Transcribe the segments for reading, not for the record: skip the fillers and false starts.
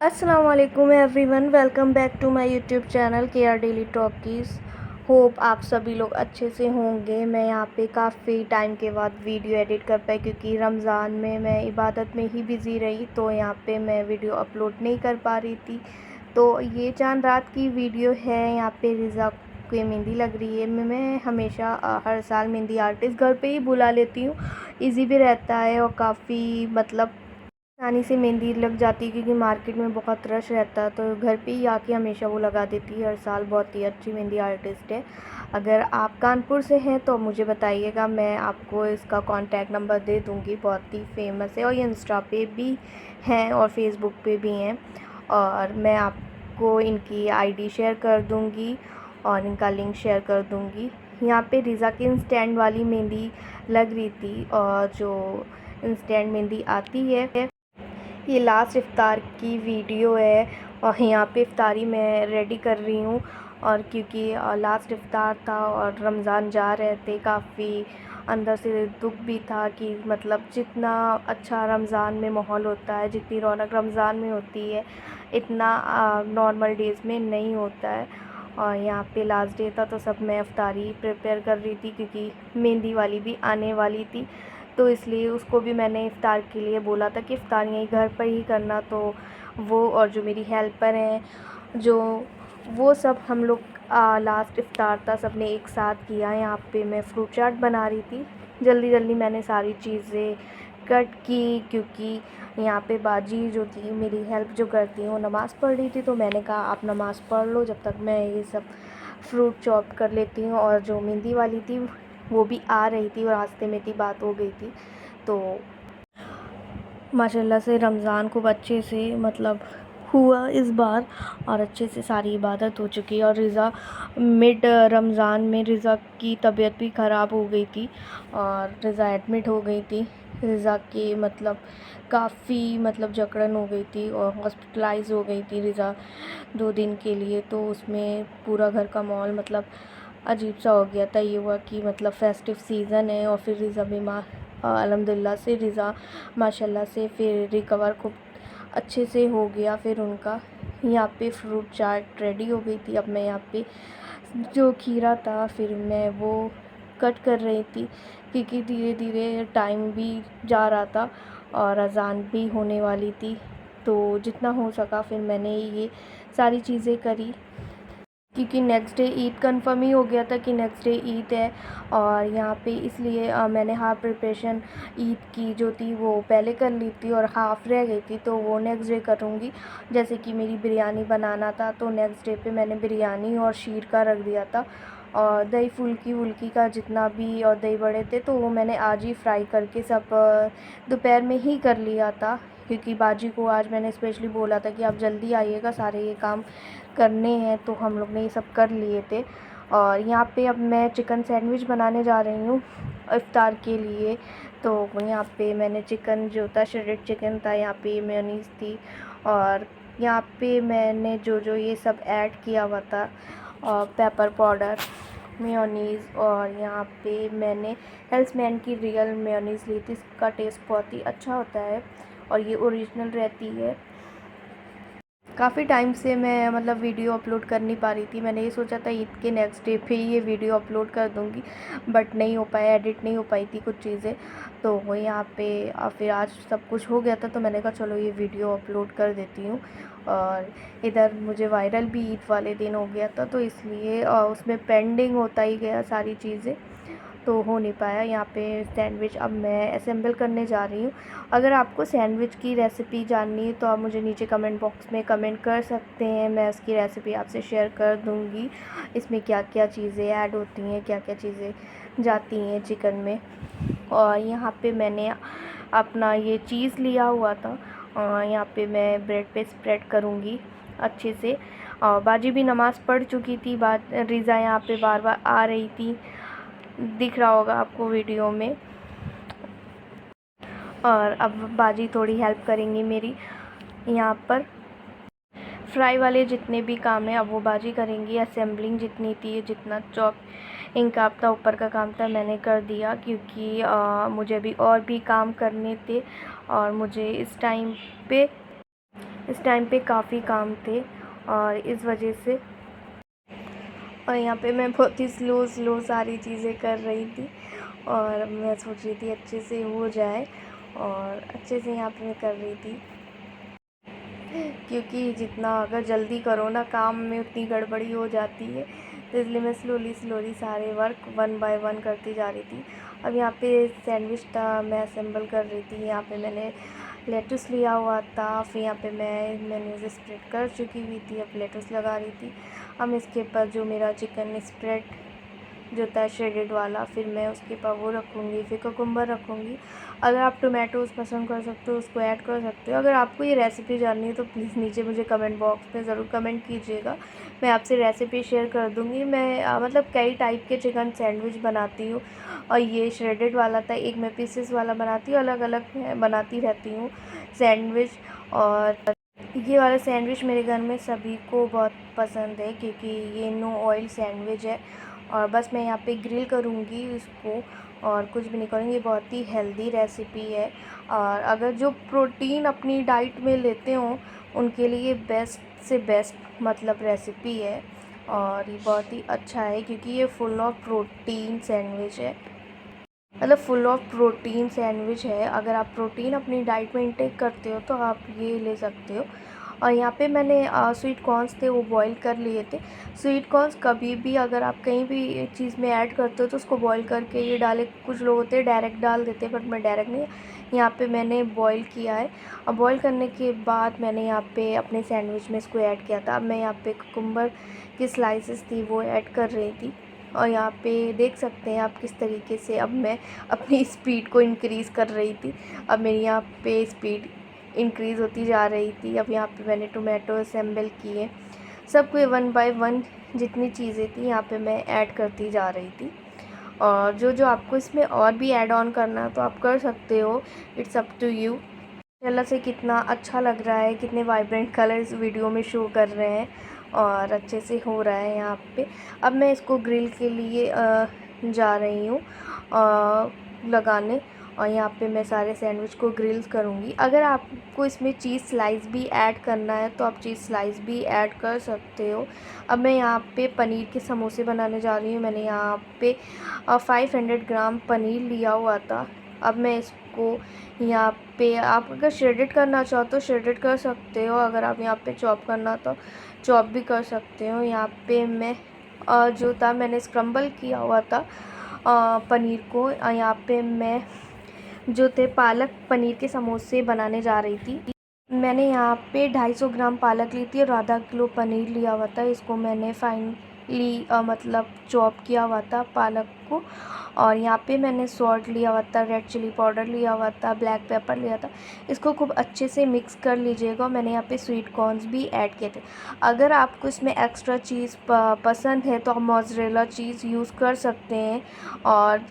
अस्सलाम वालेकुम everyone, welcome back to my YouTube channel K R daily talkies. Hope आप सभी लोग अच्छे से होंगे। मैं यहाँ पे काफ़ी टाइम के बाद वीडियो एडिट कर पाई क्योंकि रमज़ान में मैं इबादत में ही बिज़ी रही, तो यहाँ पे मैं वीडियो अपलोड नहीं कर पा रही थी। तो ये चांद रात की वीडियो है। यहाँ पे रिज़ा की मेहंदी लग रही है। मैं हमेशा हर साल मेहंदी आर्टिस्ट घर पे ही बुला लेती हूँ। इजी भी रहता है और काफ़ी मतलब आसानी से मेहंदी लग जाती है क्योंकि मार्केट में बहुत रश रहता है, तो घर पे ही आके हमेशा वो लगा देती है हर साल। बहुत ही अच्छी मेहंदी आर्टिस्ट है। अगर आप कानपुर से हैं तो मुझे बताइएगा, मैं आपको इसका कांटेक्ट नंबर दे दूँगी। बहुत ही फेमस है और ये इंस्टा पे भी हैं और फेसबुक पे भी हैं, और मैं आपको इनकी आईडी शेयर कर दूँगी और इनका लिंक शेयर कर दूँगी। यहाँ पे रिज़ा की इंस्टेंट वाली मेहंदी लग रही थी, और जो इंस्टेंट मेहंदी आती है, ये लास्ट इफ़्तार की वीडियो है और यहाँ पे इफ़्तारी मैं रेडी कर रही हूँ। और क्योंकि लास्ट इफ़्तार था और रमज़ान जा रहे थे, काफ़ी अंदर से दुख भी था कि मतलब जितना अच्छा रमज़ान में माहौल होता है, जितनी रौनक रमज़ान में होती है, इतना नॉर्मल डेज़ में नहीं होता है। और यहाँ पे लास्ट डे था तो सब मैं इफ़्तारी प्रिपेयर कर रही थी क्योंकि मेहंदी वाली भी आने वाली थी, तो इसलिए उसको भी मैंने इफ़्तार के लिए बोला था कि इफ़्तार यहीं घर पर ही करना। तो वो और जो मेरी हेल्पर हैं, जो वो सब हम लोग लास्ट इफ़्तार था सब ने एक साथ किया। यहाँ पे मैं फ्रूट चाट बना रही थी। जल्दी जल्दी मैंने सारी चीज़ें कट की क्योंकि यहाँ पे बाजी जो थी मेरी हेल्प जो करती हैं वो नमाज़ पढ़ रही थी, तो मैंने कहा आप नमाज़ पढ़ लो जब तक मैं ये सब फ्रूट चॉप कर लेती हूँ। और जो मेहंदी वाली थी वो भी आ रही थी और रास्ते में थी, बात हो गई थी। तो माशाल्लाह से रमज़ान खूब अच्छे से मतलब हुआ इस बार, और अच्छे से सारी इबादत हो चुकी है। और रिज़ा मिड रमज़ान में रिज़ा की तबीयत भी ख़राब हो गई थी और रिज़ा एडमिट हो गई थी। रिज़ा की मतलब काफ़ी मतलब जकड़न हो गई थी और हॉस्पिटलाइज हो गई थी रिज़ा 2 दिन के लिए। तो उसमें पूरा घर का माहौल मतलब अजीब सा हो गया था। ये हुआ कि मतलब फेस्टिव सीज़न है और फिर रिज़ा बीमार, अल्हम्दुलिल्लाह से रिज़ा माशाल्लाह से फिर रिकवर खूब अच्छे से हो गया। फिर उनका यहाँ पे फ्रूट चाट रेडी हो गई थी। अब मैं यहाँ पे जो खीरा था फिर मैं वो कट कर रही थी क्योंकि धीरे धीरे टाइम भी जा रहा था और अज़ान भी होने वाली थी। तो जितना हो सका फिर मैंने ये सारी चीज़ें करी क्योंकि नेक्स्ट डे ईद कंफर्म ही हो गया था कि नेक्स्ट डे ईद है। और यहाँ पे इसलिए मैंने हाफ़ प्रिपरेशन ईद की जो थी वो पहले कर ली थी और हाफ़ रह गई थी, तो वो नेक्स्ट डे करूँगी। जैसे कि मेरी बिरयानी बनाना था तो नेक्स्ट डे पे मैंने बिरयानी और शीर का रख दिया था, और दही फुल्की वुल्की का जितना भी और दही बड़े थे तो वो मैंने आज ही फ्राई करके सब दोपहर में ही कर लिया था क्योंकि बाजी को आज मैंने स्पेशली बोला था कि आप जल्दी आइएगा, सारे ये काम करने हैं, तो हम लोग ने ये सब कर लिए थे। और यहाँ पे अब मैं चिकन सैंडविच बनाने जा रही हूँ इफ़्तार के लिए। तो यहाँ पे मैंने चिकन जो था श्रेडेड चिकन था, यहाँ पे मेयोनीज़ थी, और यहाँ पे मैंने जो जो ये सब ऐड किया हुआ था और पेपर पाउडर, मेयोनीज़, और यहाँ पे मैंने हेल्समैन की रियल मेयोनीज़ ली थी। इसका टेस्ट बहुत ही अच्छा होता है और ये ओरिजिनल रहती है। काफ़ी टाइम से मैं मतलब वीडियो अपलोड कर नहीं पा रही थी। मैंने ये सोचा था ईद के नेक्स्ट डे पे ही ये वीडियो अपलोड कर दूँगी, बट नहीं हो पाया, एडिट नहीं हो पाई थी कुछ चीज़ें। तो वो यहाँ पे फिर आज सब कुछ हो गया था तो मैंने कहा चलो ये वीडियो अपलोड कर देती हूँ। और इधर मुझे वायरल भी ईद वाले दिन हो गया था, तो इसलिए उसमें पेंडिंग होता ही गया सारी चीज़ें, तो हो नहीं पाया। यहाँ पे सैंडविच अब मैं असेंबल करने जा रही हूँ। अगर आपको सैंडविच की रेसिपी जाननी है तो आप मुझे नीचे कमेंट बॉक्स में कमेंट कर सकते हैं, मैं उसकी रेसिपी आपसे शेयर कर दूँगी। इसमें क्या क्या चीज़ें ऐड होती हैं, क्या क्या चीज़ें जाती हैं चिकन में। और यहाँ पे मैंने अपना ये चीज़ लिया हुआ था, और यहाँ पे मैं ब्रेड पे स्प्रेड करूँगी अच्छे से। और बाजी भी नमाज़ पढ़ चुकी थी, रिज़ा यहाँ पे बार बार आ रही थी, दिख रहा होगा आपको वीडियो में। और अब बाजी थोड़ी हेल्प करेंगी मेरी यहाँ पर। फ्राई वाले जितने भी काम हैं अब वो बाजी करेंगी। असेंबलिंग जितनी थी, जितना चॉपिंग का था, ऊपर का काम था, मैंने कर दिया क्योंकि मुझे भी और भी काम करने थे और मुझे इस टाइम पे इस टाइम पे काफ़ी काम थे और इस वजह से, और यहाँ पे मैं बहुत ही स्लो स्लो सारी चीज़ें कर रही थी और मैं सोच रही थी अच्छे से हो जाए, और अच्छे से यहाँ पे मैं कर रही थी, क्योंकि जितना अगर जल्दी करो ना काम में उतनी गड़बड़ी हो जाती है, तो इसलिए मैं स्लोली स्लोली सारे वर्क वन बाय वन करती जा रही थी। अब यहाँ पे सैंडविच था, मैं असेंबल कर रही थी। यहाँ पे मैंने लेटुस लिया हुआ था, फिर यहाँ पे मैं मेयोनीज स्प्रेड कर चुकी हुई थी, अब लेटुस लगा रही थी। अब इसके ऊपर जो मेरा चिकन स्प्रेड जो था श्रेडेड वाला, फिर मैं उसके ऊपर वो रखूँगी, फिर कुकुम्बर रखूँगी। अगर आप टोमेटोज़ पसंद कर सकते हो उसको ऐड कर सकते हो। अगर आपको ये रेसिपी जाननी है तो प्लीज़ नीचे मुझे कमेंट बॉक्स में ज़रूर कमेंट कीजिएगा, मैं आपसे रेसिपी शेयर कर दूँगी। मैं मतलब कई टाइप के चिकन सैंडविच बनाती हूँ, और ये श्रेडेड वाला था, एक मैं पीसेस वाला बनाती हूँ, अलग अलग बनाती रहती हूँ सैंडविच। और ये वाला सैंडविच मेरे घर में सभी को बहुत पसंद है, क्योंकि ये नो ऑयल सैंडविच है, और बस मैं यहाँ पे ग्रिल करूँगी इसको और कुछ भी नहीं करूँगी। बहुत ही हेल्दी रेसिपी है, और अगर जो प्रोटीन अपनी डाइट में लेते हो उनके लिए बेस्ट से बेस्ट मतलब रेसिपी है, और ये बहुत ही अच्छा है क्योंकि ये फुल ऑफ प्रोटीन सैंडविच है, मतलब फुल ऑफ प्रोटीन सैंडविच है। अगर आप प्रोटीन अपनी डाइट में इंटेक करते हो तो आप ये ले सकते हो। और यहाँ पे मैंने स्वीट कॉर्न्स थे वो बॉईल कर लिए थे। स्वीट कॉर्न्स कभी भी अगर आप कहीं भी चीज़ में ऐड करते हो तो उसको बॉईल करके ये डाले, कुछ लोग होते हैं डायरेक्ट डाल देते हैं, बट मैं डायरेक्ट नहीं, यहाँ पे मैंने बॉईल किया है। और बॉईल करने के बाद मैंने यहाँ पे अपने सैंडविच में इसको ऐड किया था। अब मैं यहाँ पे कुकुम्बर की स्लाइसेस थी वो ऐड कर रही थी, और यहाँ पे देख सकते हैं आप किस तरीके से अब मैं अपनी स्पीड को इंक्रीज़ कर रही थी। अब मेरी यहाँ पे स्पीड इंक्रीज़ होती जा रही थी। अब यहाँ पे मैंने टोमेटो असेंबल किए, सबको वन बाय वन जितनी चीज़ें थी यहाँ पे मैं ऐड करती जा रही थी। और जो जो आपको इसमें और भी ऐड ऑन करना है तो आप कर सकते हो, इट्स अप टू यू। माशाल्लाह से कितना अच्छा लग रहा है, कितने वाइब्रेंट कलर्स वीडियो में शो कर रहे हैं, और अच्छे से हो रहा है यहाँ पे। अब मैं इसको ग्रिल के लिए जा रही हूँ लगाने, और यहाँ पे मैं सारे सैंडविच को ग्रिल करूँगी। अगर आपको इसमें चीज़ स्लाइस भी ऐड करना है तो आप चीज़ स्लाइस भी ऐड कर सकते हो। अब मैं यहाँ पे पनीर के समोसे बनाने जा रही हूँ। मैंने यहाँ पे 500 ग्राम पनीर लिया हुआ था। अब मैं इसको यहाँ पे, आप अगर श्रेडेड करना चाहो तो श्रेडेड कर सकते हो, अगर आप यहाँ पे चॉप करना तो चॉप भी कर सकते हो। यहाँ पे मैं जो था मैंने स्क्रम्बल किया हुआ था पनीर को। यहाँ पे मैं जो थे पालक पनीर के समोसे बनाने जा रही थी। मैंने यहाँ पे 250 ग्राम पालक ली थी और आधा किलो पनीर लिया हुआ था। इसको मैंने फाइनली मतलब चॉप किया हुआ था पालक को। और यहाँ पे मैंने सॉल्ट लिया हुआ था, रेड चिली पाउडर लिया हुआ था, ब्लैक पेपर लिया था। इसको खूब अच्छे से मिक्स कर लीजिएगा। मैंने यहाँ पे स्वीट कॉर्न्स भी ऐड किए थे। अगर आपको इसमें एक्स्ट्रा चीज़ पसंद है तो आप मोज़रेला चीज़ यूज़ कर सकते हैं, और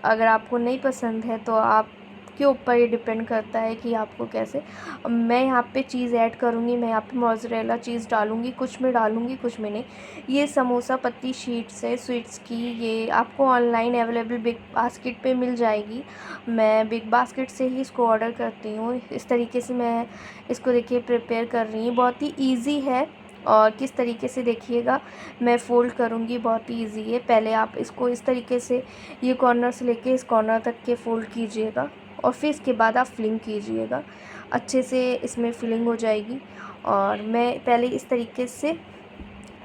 अगर आपको नहीं पसंद है तो आप के ऊपर ये डिपेंड करता है कि आपको कैसे। मैं यहाँ पे चीज़ ऐड करूँगी, मैं यहाँ पे मोज़रेला चीज़ डालूँगी, कुछ में डालूँगी कुछ में नहीं। ये समोसा पत्ती शीट्स है स्वीट्स की, ये आपको ऑनलाइन अवेलेबल बिग बास्केट पे मिल जाएगी। मैं बिग बास्केट से ही इसको ऑर्डर करती हूँ। इस तरीके से मैं इसको देखिए प्रिपेयर कर रही हूँ, बहुत ही ईजी है। और किस तरीके से देखिएगा मैं फ़ोल्ड करूँगी, बहुत ही ईजी है। पहले आप इसको इस तरीके से ये कॉर्नर से लेके इस कॉर्नर तक के फ़ोल्ड कीजिएगा, और फिर इसके बाद आप फिलिंग कीजिएगा, अच्छे से इसमें फिलिंग हो जाएगी। और मैं पहले इस तरीके से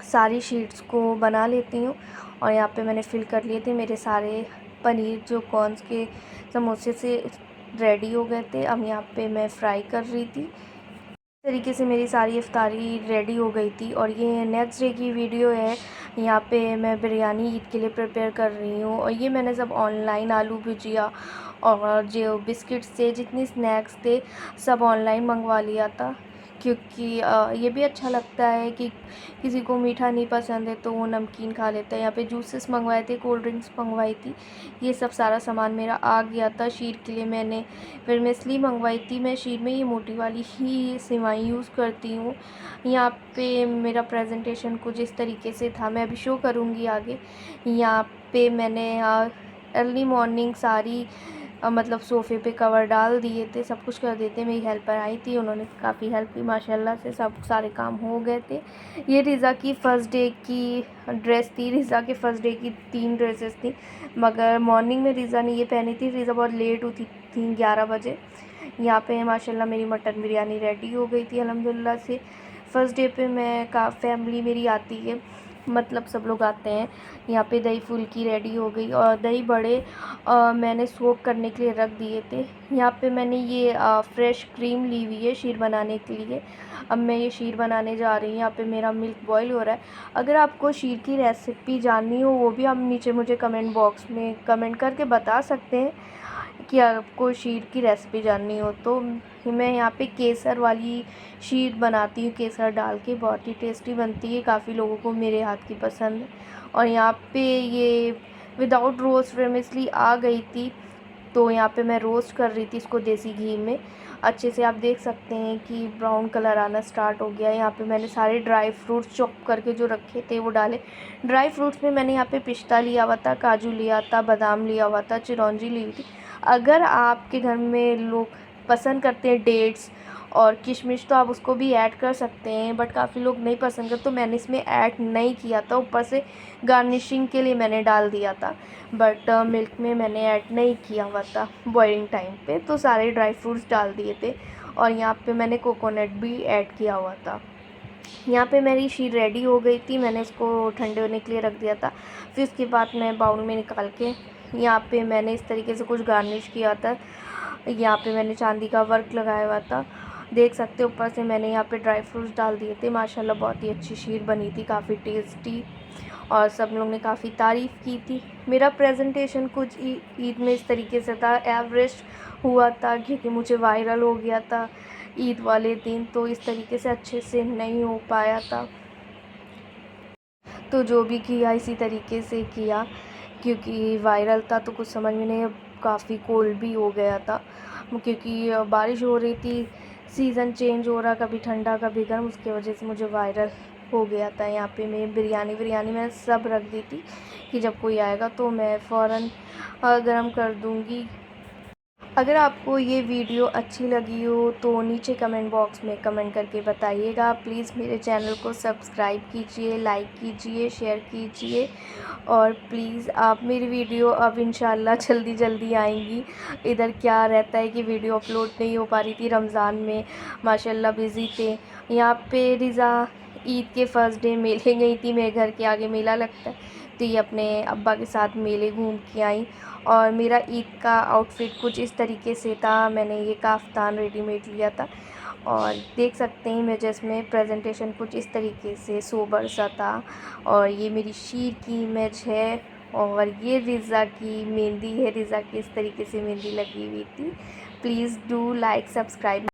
सारी शीट्स को बना लेती हूँ, और यहाँ पे मैंने फिल कर लिए थे। मेरे सारे पनीर जो कॉर्न्स के समोसे से रेडी हो गए थे। अब यहाँ पे मैं फ्राई कर रही थी। इस तरीके से मेरी सारी इफ्तारी रेडी हो गई थी। और ये नेक्स्ट डे की वीडियो है। यहाँ पे मैं बिरयानी ईद के लिए प्रिपेयर कर रही हूँ, और ये मैंने सब ऑनलाइन आलू भुजिया और जो बिस्किट्स थे, जितने स्नैक्स थे, सब ऑनलाइन मंगवा लिया था, क्योंकि ये भी अच्छा लगता है कि किसी को मीठा नहीं पसंद है तो वो नमकीन खा लेता है। यहाँ पे जूसेस मंगवाए थे, कोल्ड ड्रिंक्स मंगवाई थी, ये सब सारा सामान मेरा आ गया था। शीर के लिए मैंने फिर मेसली मंगवाई थी। मैं शीर में ये मोटी वाली ही सेवई यूज़ करती हूँ। यहाँ पे मेरा प्रेजेंटेशन कुछ इस तरीके से था, मैं अभी शो करूँगी आगे। यहाँ पे मैंने अर्ली मॉर्निंग सारी मतलब सोफ़े पे कवर डाल दिए थे, सब कुछ कर देते। मेरी हेल्पर आई थी, उन्होंने काफ़ी हेल्प की, माशाल्लाह से सब सारे काम हो गए थे। ये रिज़ा की फ़र्स्ट डे की ड्रेस थी। रिज़ा के फ़र्स्ट डे की 3 ड्रेसेस थी, मगर मॉर्निंग में रिज़ा ने ये पहनी थी। रिज़ा बहुत लेट उठी थी 11 बजे। यहाँ पे माशाल्लाह मेरी मटन बिरयानी रेडी हो गई थी अल्हम्दुलिल्लाह से। फ़र्स्ट डे पे मैं का फैमिली मेरी आती है, मतलब सब लोग आते हैं। यहाँ पे दही फुल्की रेडी हो गई और दही बड़े मैंने सोक करने के लिए रख दिए थे। यहाँ पे मैंने ये फ्रेश क्रीम ली हुई है शीर बनाने के लिए। अब मैं ये शीर बनाने जा रही हूँ। यहाँ पे मेरा मिल्क बॉईल हो रहा है। अगर आपको शीर की रेसिपी जाननी हो, वो भी आप नीचे मुझे कमेंट बॉक्स में कमेंट करके बता सकते हैं कि आपको शीर की रेसिपी जाननी हो। तो मैं यहाँ पे केसर वाली शीर बनाती हूँ, केसर डाल के, बहुत ही टेस्टी बनती है। काफ़ी लोगों को मेरे हाथ की पसंद है। और यहाँ पे ये विदाउट रोस्ट वर्मिसली आ गई थी, तो यहाँ पे मैं रोस्ट कर रही थी इसको देसी घी में। अच्छे से आप देख सकते हैं कि ब्राउन कलर आना स्टार्ट हो गया है। यहाँ पे मैंने सारे ड्राई फ्रूट्स चॉप करके जो रखे थे वो डाले। ड्राई फ्रूट्स में मैंने यहाँ पे पिस्ता लिया हुआ था, काजू लिया था, बादाम लिया हुआ था, चिरौंजी ली हुई थी। अगर आपके घर में लोग पसंद करते हैं डेट्स और किशमिश, तो आप उसको भी ऐड कर सकते हैं, बट काफ़ी लोग नहीं पसंद करते, तो मैंने इसमें ऐड नहीं किया था। ऊपर से गार्निशिंग के लिए मैंने डाल दिया था, बट मिल्क में मैंने ऐड नहीं किया हुआ था बॉइलिंग टाइम पे। तो सारे ड्राई फ्रूट्स डाल दिए थे और यहाँ पे मैंने कोकोनट भी ऐड किया हुआ था। यहाँ पे मेरी शीर रेडी हो गई थी, मैंने इसको ठंडे होने के लिए रख दिया था। फिर उसके बाद मैं बाउल में निकाल के यहाँ पे मैंने इस तरीके से कुछ गार्निश किया था। यहाँ पे मैंने चांदी का वर्क लगाया हुआ था, देख सकते हो। ऊपर से मैंने यहाँ पे ड्राई फ्रूट्स डाल दिए थे। माशाल्लाह बहुत ही अच्छी शीर बनी थी, काफ़ी टेस्टी, और सब लोग ने काफ़ी तारीफ़ की थी। मेरा प्रेजेंटेशन कुछ ईद में इस तरीके से था, एवरेज हुआ था, क्योंकि मुझे वायरल हो गया था ईद वाले दिन, तो इस तरीके से अच्छे से नहीं हो पाया था। तो जो भी किया इसी तरीके से किया, क्योंकि वायरल था तो कुछ समझ में नहीं, काफ़ी कोल्ड भी हो गया था, क्योंकि बारिश हो रही थी, सीज़न चेंज हो रहा, कभी ठंडा कभी गर्म, उसकी वजह से मुझे वायरल हो गया था। यहाँ पे मैं बिरयानी मैं सब रख दी थी कि जब कोई आएगा तो मैं फ़ौरन गर्म कर दूँगी। अगर आपको ये वीडियो अच्छी लगी हो तो नीचे कमेंट बॉक्स में कमेंट करके बताइएगा। प्लीज़ मेरे चैनल को सब्सक्राइब कीजिए, लाइक कीजिए, शेयर कीजिए, और प्लीज़ आप मेरी वीडियो अब इंशाल्लाह जल्दी आएंगी। इधर क्या रहता है कि वीडियो अपलोड नहीं हो पा रही थी, रमज़ान में माशाल्लाह बिज़ी थे। यहाँ पे रिज़ा ईद के फ़र्स्ट डे मेले गई थी, मेरे घर के आगे मेला लगता है, तो ये अपने अब्बा के साथ मेले घूम के आई। और मेरा ईद का आउटफिट कुछ इस तरीके से था, मैंने ये काफ्तान रेडीमेड लिया था, और देख सकते हैं मैं जिसमें प्रेजेंटेशन कुछ इस तरीके से सोबर सा था। और ये मेरी शीर की इमेज है, और ये रिज़ा की मेहंदी है, रिज़ा की इस तरीके से मेहंदी लगी हुई थी। Please do like subscribe.